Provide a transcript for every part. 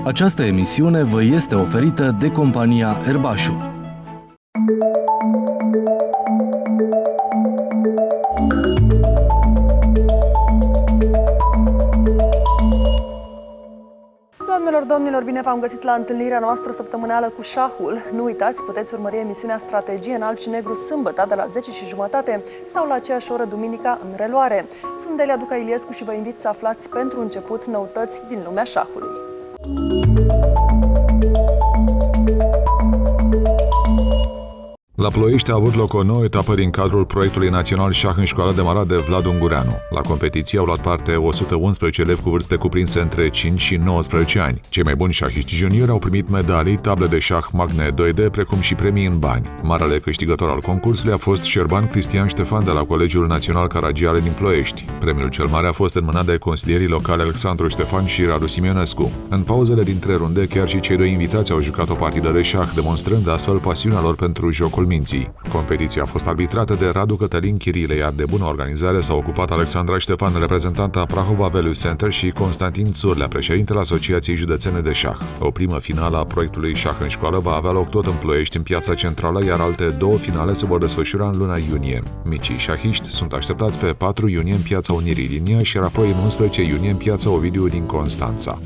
Această emisiune vă este oferită de compania Erbașu. Domnilor, bine v-am găsit la întâlnirea noastră săptămânală cu șahul. Nu uitați, puteți urmări emisiunea Strategie în alb și negru sâmbătă de la 10:30 sau la aceeași oră duminica în reluare. Sunt Delia Duca Iliescu și vă invit să aflați pentru început noutăți din lumea șahului. La Ploiești a avut loc o nouă etapă din cadrul proiectului național șah în școală demarat de Vlad Ungureanu. La competiție au luat parte 111 elevi cu vârste cuprinse între 5 și 19 ani. Cei mai buni șahiști juniori au primit medalii, table de șah magne 2D, precum și premii în bani. Marele câștigător al concursului a fost Șerban Cristian Ștefan de la Colegiul Național Caragiale din Ploiești. Premiul cel mare a fost înmânat de consilierii locale Alexandru Ștefan și Radu Simionescu. În pauzele dintre runde, chiar și cei doi invitați au jucat o partidă de șah, demonstrând astfel pasiunea lor pentru jocul minții. Competiția a fost arbitrată de Radu Cătălin Chirile, iar de bună organizare s-au ocupat Alexandra Ștefan, reprezentanta Prahova Value Center, și Constantin Țurlea, președintele Asociației Județene de Șah. O primă finală a proiectului șah în școală va avea loc tot în Ploiești, în Piața Centrală, iar alte două finale se vor desfășura în luna iunie. Micii șahiști sunt așteptați pe 4 iunie în Piața Unirii din Iași, iar apoi în 11 iunie în Piața Ovidiu din Constanța.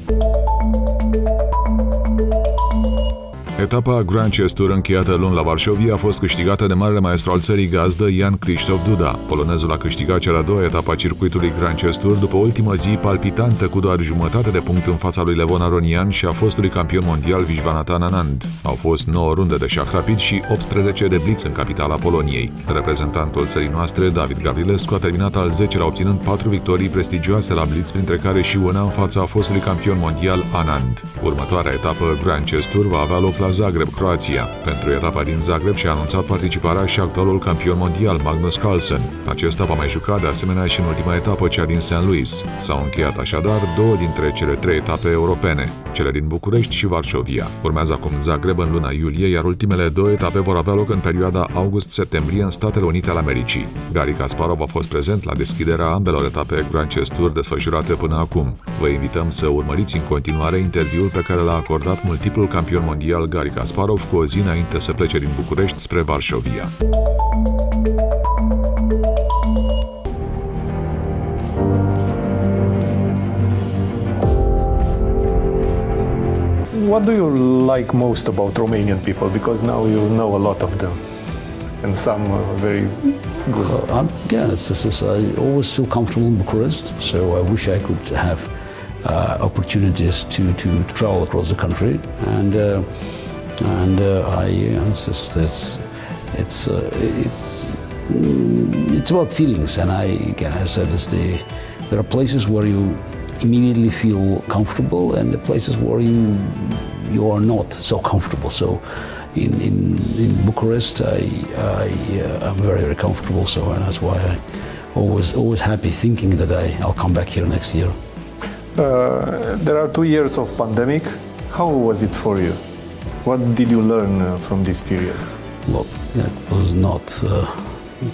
Etapa Grand Chess Tour încheiată luni la Varșovia a fost câștigată de marele maestru al țării gazdă, Jan Krzysztof Duda. Polonezul a câștigat cea de-a doua etapă a circuitului Grand Chess Tour după ultima zi palpitantă, cu doar jumătate de punct în fața lui Levon Aronian și a fostului campion mondial Viswanathan Anand. Au fost 9 runde de șah rapid și 18 de blitz în capitala Poloniei. Reprezentantul țării noastre, David Gavrilescu, a terminat al 10-lea, obținând 4 victorii prestigioase la blitz, printre care și una în fața fostului campion mondial Anand. Următoarea etapă Grand Chess Tour va avea loc la Zagreb, Croația. Pentru etapa din Zagreb și-a anunțat participarea și actualul campion mondial Magnus Carlsen. Acesta va mai juca de asemenea și în ultima etapă, cea din St. Louis. S-au încheiat așadar două dintre cele 3 etape europene, cele din București și Varșovia. Urmează acum Zagreb în luna iulie, iar ultimele 2 etape vor avea loc în perioada august-septembrie în Statele Unite ale Americii. Garry Kasparov a fost prezent la deschiderea ambelor etape Grand Chess Tour desfășurate până acum. Vă invităm să urmăriți în continuare interviul pe care l-a acordat multiplul campion mondial Garry Kasparov cu o zi înainte să plece din București spre Varșovia. What do you like most about Romanian people? Because now you know a lot of them, and some very good. Yeah, I always feel comfortable in Bucharest, so I wish I could have opportunities to travel across the country, and it's about feelings, and I said there are places where you immediately feel comfortable, and the places where you are not so comfortable. So in Bucharest, I'm very comfortable. So, and that's why I always happy thinking that I'll come back here next year. There are 2 years of pandemic. How was it for you? What did you learn from this period? Well, that was not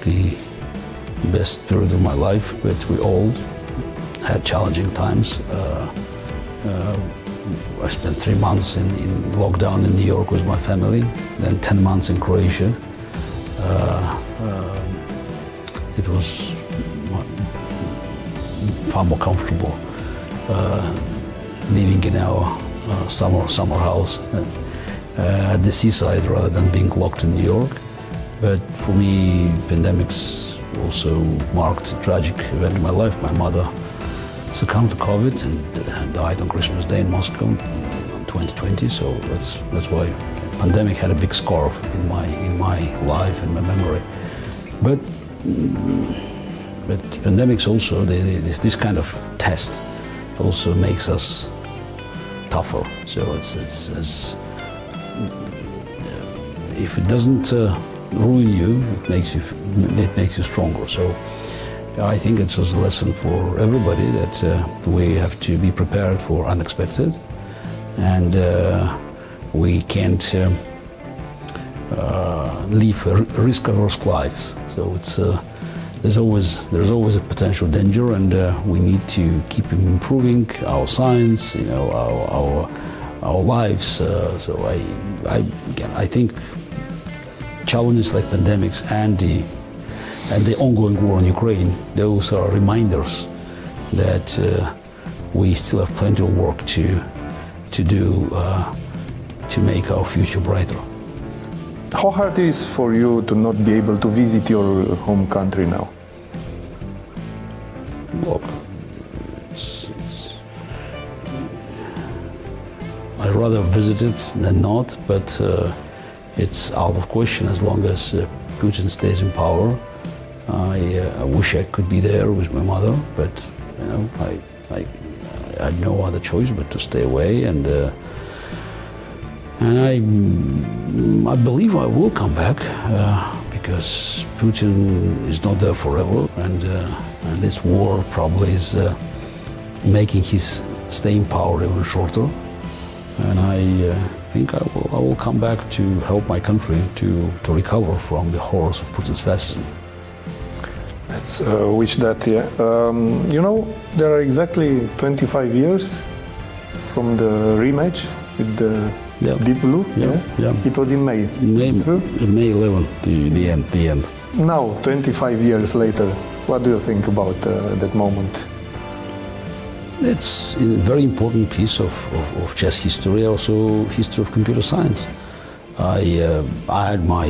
the best period of my life, but we all had challenging times. I spent 3 months in lockdown in New York with my family, then 10 months in Croatia. It was far more comfortable living in our summer house at the seaside rather than being locked in New York. But for me, pandemics also marked a tragic event in my life. My mother succumbed to COVID and died on Christmas Day in Moscow in 2020. So that's why pandemic had a big scar in my life and my memory. But pandemics also, this kind of test also makes us tougher. So it's if it doesn't ruin you, it makes you stronger. So I think it's also a lesson for everybody that we have to be prepared for unexpected, and we can't live risk-averse lives. So there's always a potential danger, and we need to keep improving our science, our our lives. So I think challenges like pandemics and the ongoing war in Ukraine, those are reminders that we still have plenty of work to do to make our future brighter. How hard it is for you to not be able to visit your home country now? Look, I'd rather visit it than not, but it's out of question as long as Putin stays in power. I wish I could be there with my mother, but you know, I had no other choice but to stay away, and I believe I will come back because Putin is not there forever, and this war probably is making his stay in power even shorter. And I think I will come back to help my country to recover from the horrors of Putin's fascism. Let's wish that, yeah. You know, there are exactly 25 years from the rematch with the Deep Blue. Yeah. It was in May. May 11th, the end. Now, 25 years later, what do you think about that moment? It's a very important piece of chess history, also history of computer science. I had my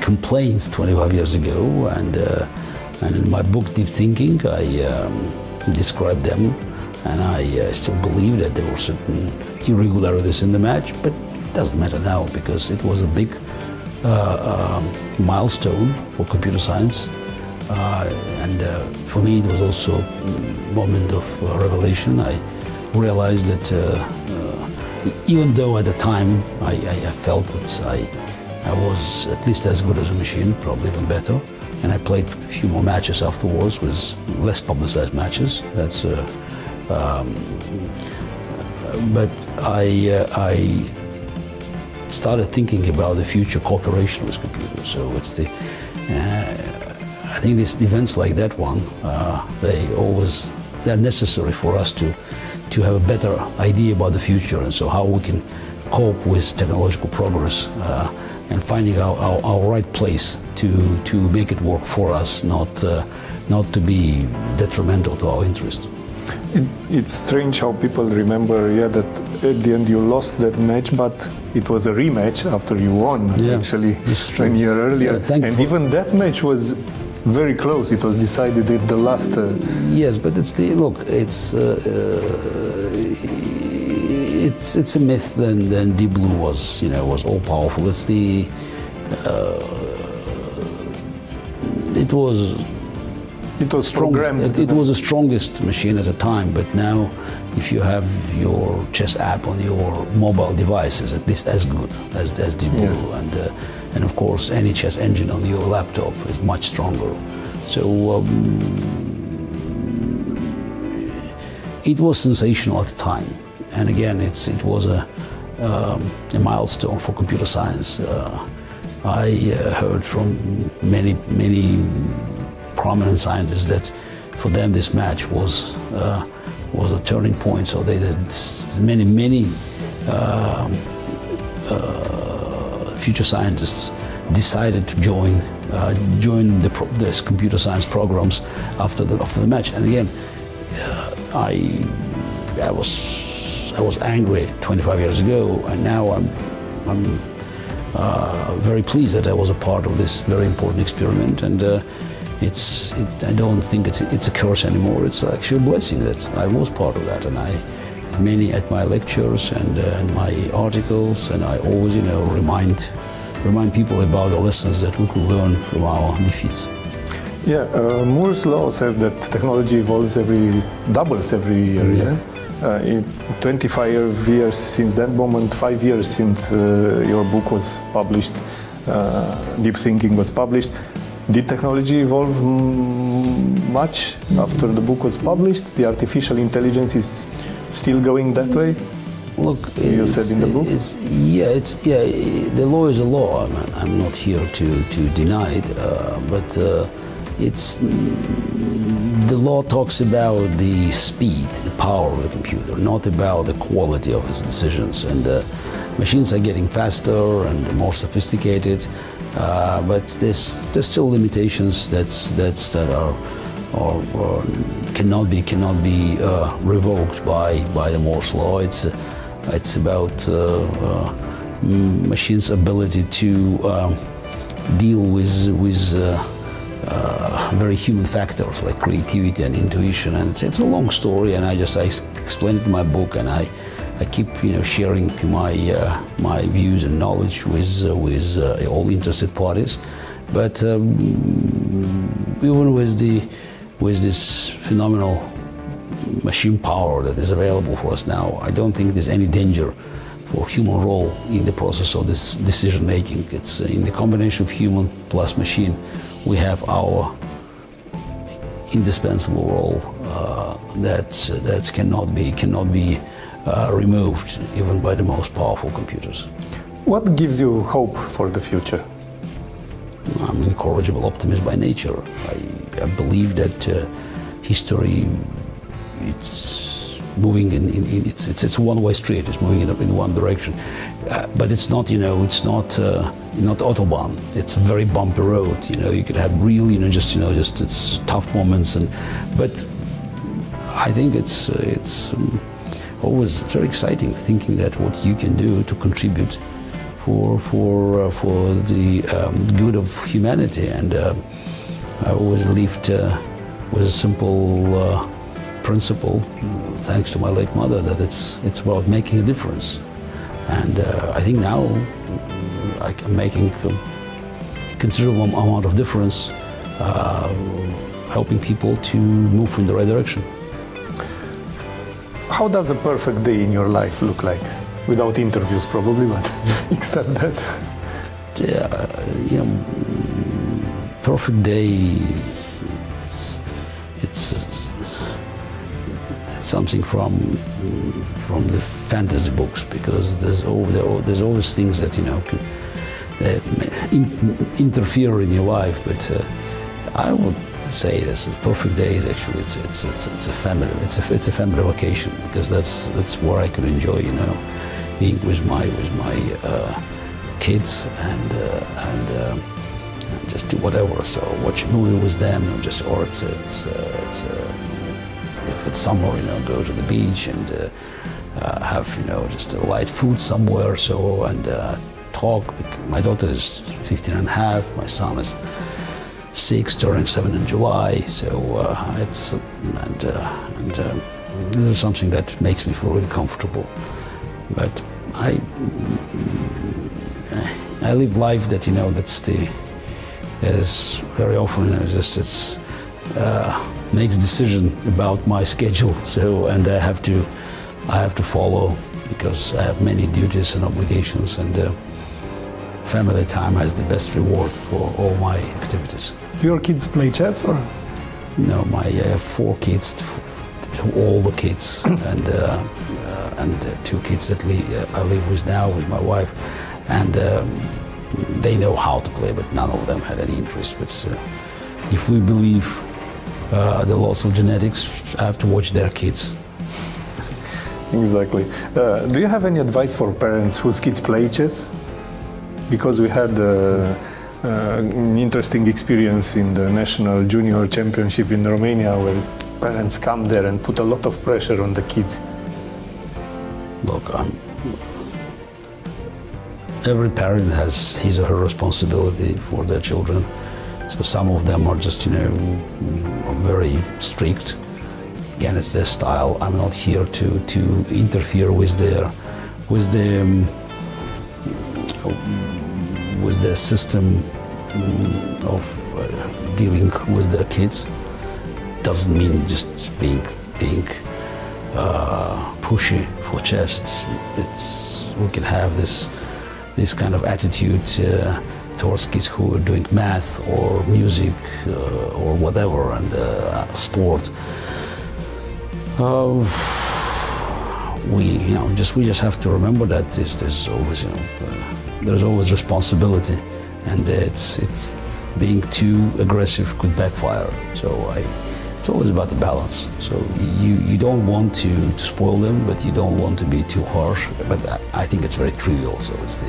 complaints 25 years ago, and in my book Deep Thinking I described them, and I still believe that there were certain irregularities in the match, but it doesn't matter now because it was a big milestone for computer science, and for me it was also a moment of revelation. I realized that even though at the time I felt that I was at least as good as a machine, probably even better, and I played a few more matches afterwards with less publicized matches. But I started thinking about the future cooperation with computers. So it's I think these events like that one, they're necessary for us to have a better idea about the future, and so how we can cope with technological progress and finding our right place to make it work for us, not to be detrimental to our interest. It's strange how people remember, that at the end you lost that match, but it was a rematch after you won, actually, 1 year earlier. And even that match was very close. It was decided at the last... Yes, but it's it's a myth than Deep Blue was all powerful. It's it was programmed. It was the strongest machine at the time, but now if you have your chess app on your mobile device, is at least as good as Deep Blue, and of course any chess engine on your laptop is much stronger. So it was sensational at the time, and again it was a milestone for computer science. I heard from many prominent scientists that for them this match was a turning point. So many future scientists decided to join the computer science programs after the match. And again, I was angry 25 years ago, and now I'm very pleased that I was a part of this very important experiment. And I don't think it's a curse anymore. It's actually a blessing that I was part of that, and I many at my lectures and my articles, and I always remind people about the lessons that we could learn from our defeats. Moore's law says that technology doubles every year. 25 years since that moment, 5 years since your book was published, Deep Thinking was published. Did technology evolve much after the book was published? The artificial intelligence is still going that way? Look, you said in the book? The law is a law. I'm not here to deny it, but the law talks about the speed, the power of the computer, not about the quality of its decisions. And machines are getting faster and more sophisticated, but there's still limitations that are cannot be revoked by the Moore's law. It's about machines' ability to deal with very human factors like creativity and intuition, and it's a long story, and I explain it in my book, and I keep sharing my views and knowledge with all interested parties. But even with this phenomenal machine power that is available for us now, I don't think there's any danger for human role in the process of this decision making. It's in the combination of human plus machine, we have our indispensable role that cannot be removed even by the most powerful computers. What gives you hope for the future? I'm an incorrigible optimist by nature. I believe that history, it's moving it's a one-way street. It's moving in one direction, but it's not it's not autobahn. It's a very bumpy road. You could have real just it's tough moments, but I think it's always very exciting thinking that what you can do to contribute for the good of humanity. And I always lived with a simple principle, thanks to my late mother, that it's about making a difference. And I think now I'm making a considerable amount of difference, helping people to move in the right direction. How does a perfect day in your life look like? Without interviews, probably, but except that. Yeah, perfect day. It's something from the fantasy books, because there's always things that that interfere in your life. But I would say this perfect day is actually it's a family vacation, because that's where I could enjoy being with my kids and just do whatever. So watch a movie with them, or if it's summer, go to the beach and have just a light food somewhere. So and talk. My daughter is 15 and a half. My son is 6, turning 7 in July. So this is something that makes me feel really comfortable. But I live life that that is very often makes decision about my schedule. So and I have to follow, because I have many duties and obligations, and family time has the best reward for all my activities. Do your kids play chess or? No, I have 4 kids, all the kids, and 2 kids that I live with now with my wife, and they know how to play, but none of them had any interest. But if we believe the laws of genetics, I have to watch their kids. Exactly. Do you have any advice for parents whose kids play chess? Because we had an interesting experience in the National Junior Championship in Romania, where parents come there and put a lot of pressure on the kids. Look, every parent has his or her responsibility for their children. So some of them are just, very strict. Again, it's their style. I'm not here to interfere with their system of dealing with their kids. Doesn't mean just being pushy for chess. We can have this kind of attitude towards kids who are doing math or music or whatever, and sport. We just have to remember that there's always responsibility, and it's being too aggressive could backfire. So it's always about the balance. So you don't want to spoil them, but you don't want to be too harsh. But I think it's very trivial. So it's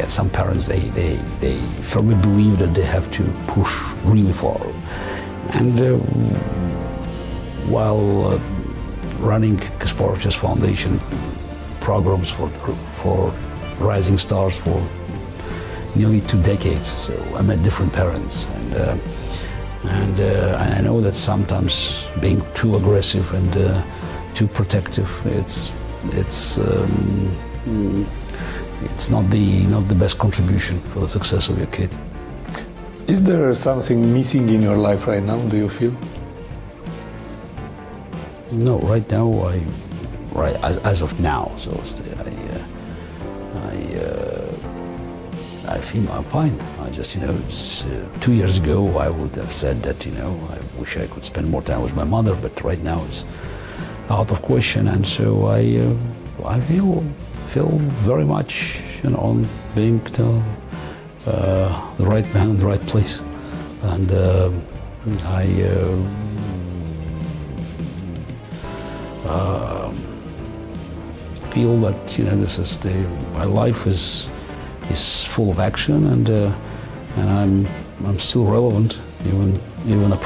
some parents, they firmly believe that they have to push really far. And while running Kasparov Chess Foundation programs for rising stars for nearly 2 decades, so I met different parents, and I know that sometimes being too aggressive and too protective, it's not the best contribution for the success of your kid. Is there something missing in your life right now, do you feel? No, right now, as of now, so I feel I'm fine. I just, it's 2 years ago I would have said that, I wish I could spend more time with my mother, but right now it's out of question, and so I feel very much, on being the right man in the right place, and I feel that this is my life is full of action, and I'm still relevant even at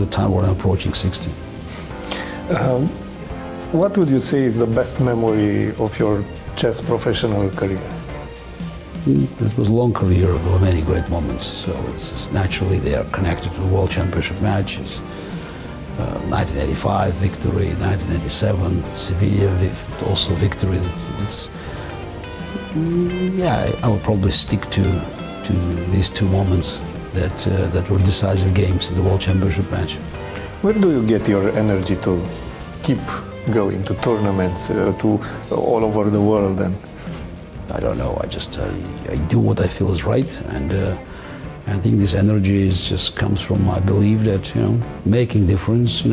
the time when I'm approaching 60. What would you say is the best memory of your chess professional career? It was a long career. There were many great moments. So it's naturally they are connected to the World Championship matches. 1985 victory, 1987 Sevilla also victory. I would probably stick to these 2 moments that were decisive games in the World Championship match. Where do you get your energy to keep going to tournaments, to all over the world? And I don't know. I do what I feel is right, and I think this energy just comes from I believe that making difference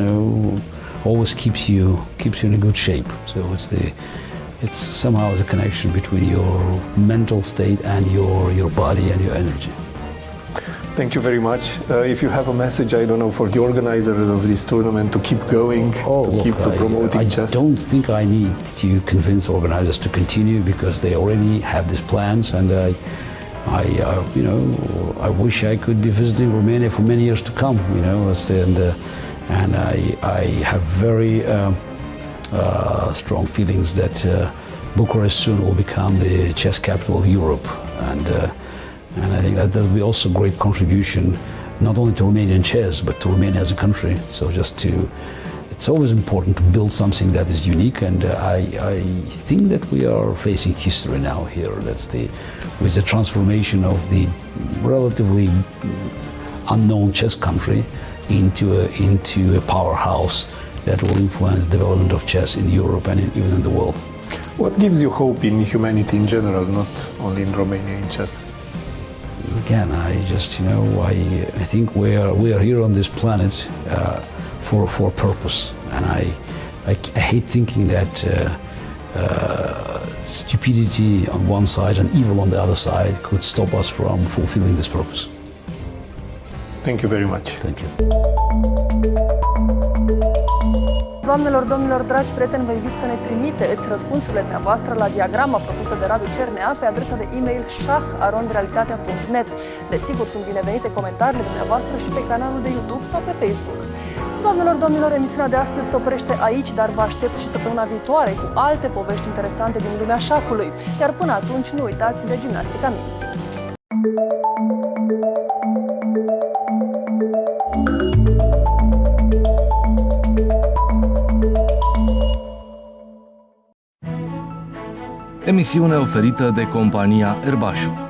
always keeps you in a good shape. So it's somehow the connection between your mental state and your body and your energy. Thank you very much. If you have a message, I don't know, for the organizers of this tournament to keep going, keep promoting chess. I don't think I need to convince organizers to continue, because they already have these plans, and I wish I could be visiting Romania for many years to come. And I have very strong feelings that Bucharest soon will become the chess capital of Europe, and I think that will be also a great contribution, not only to Romanian chess, but to Romania as a country. So it's always important to build something that is unique, and I think that we are facing history now here. With the transformation of the relatively unknown chess country into a powerhouse that will influence the development of chess in Europe and even in the world. What gives you hope in humanity in general, not only in Romania in chess? Again, I think we are here on this planet for a purpose, and I hate thinking that stupidity on one side and evil on the other side could stop us from fulfilling this purpose. Thank you very much. Thank you. Doamnelor, domnilor, dragi prieteni, vă invit să ne trimiteți răspunsurile dumneavoastră la diagrama propusă de Radu Cernea pe adresa de e-mail shah@realitatea.net. Desigur, sunt binevenite comentariile dumneavoastră și pe canalul de YouTube sau pe Facebook. Doamnelor, domnilor, emisiunea de astăzi se oprește aici, dar vă aștept și săptămâna viitoare cu alte povești interesante din lumea șahului. Iar până atunci, nu uitați de gimnastica minții. Emisiune oferită de compania Erbașu.